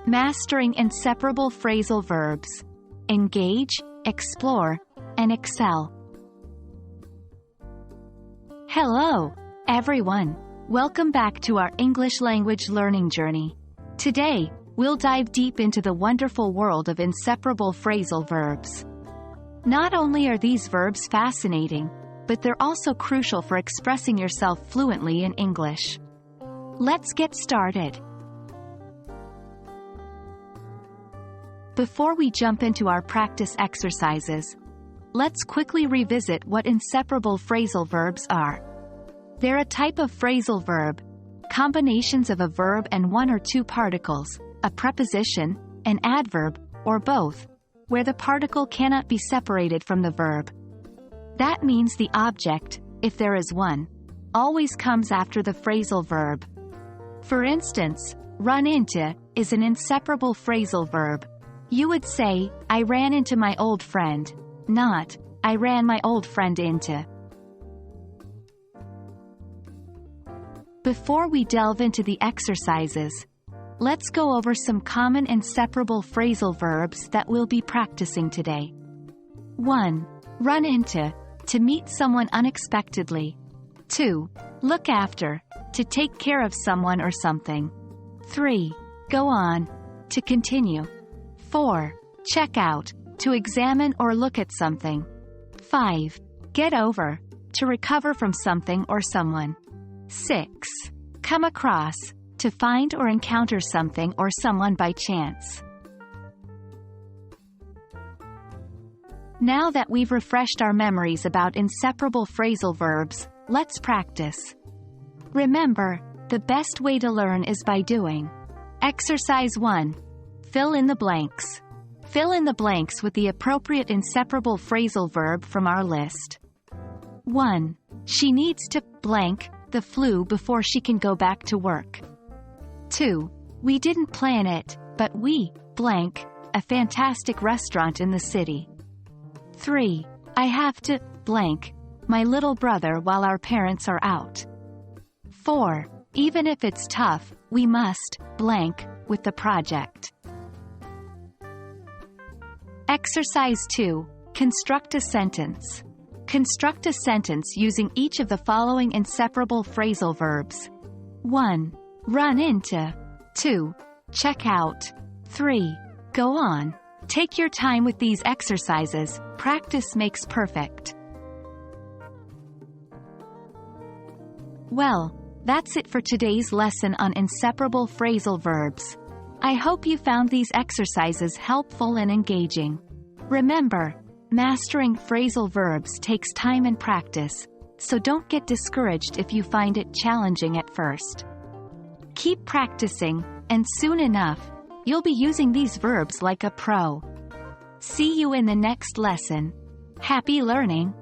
Mastering inseparable phrasal verbs. Engage, explore, and excel. Hello, everyone. Welcome back to our English language learning journey. Today, we'll dive deep into the wonderful world of inseparable phrasal verbs. Not only are these verbs fascinating, but they're also crucial for expressing yourself fluently in English. Let's get started. Before we jump into our practice exercises, let's quickly revisit what inseparable phrasal verbs are. They're a type of phrasal verb, combinations of a verb and one or two particles, a preposition, an adverb, or both, where the particle cannot be separated from the verb. That means the object, if there is one, always comes after the phrasal verb. For instance, run into is an inseparable phrasal verb. You would say, I ran into my old friend, not, I ran my old friend into. Before we delve into the exercises, let's go over some common inseparable phrasal verbs that we'll be practicing today. 1. Run into, to meet someone unexpectedly. 2. Look after, to take care of someone or something. 3. Go on, to continue. 4. Check out, to examine or look at something. 5. Get over, to recover from something or someone. 6. Come across, to find or encounter something or someone by chance. Now that we've refreshed our memories about inseparable phrasal verbs, let's practice. Remember, the best way to learn is by doing. Exercise 1. Fill in the blanks. Fill in the blanks with the appropriate inseparable phrasal verb from our list. 1. She needs to blank the flu before she can go back to work. 2. We didn't plan it, but we blank a fantastic restaurant in the city. 3. I have to blank my little brother while our parents are out. 4. Even if it's tough, we must blank with the project. Exercise 2. Construct a sentence. Construct a sentence using each of the following inseparable phrasal verbs. 1. Run into. 2. Check out. 3. Go on. Take your time with these exercises. Practice makes perfect. Well, that's it for today's lesson on inseparable phrasal verbs. I hope you found these exercises helpful and engaging. Remember, mastering phrasal verbs takes time and practice, so don't get discouraged if you find it challenging at first. Keep practicing, and soon enough, you'll be using these verbs like a pro. See you in the next lesson. Happy learning!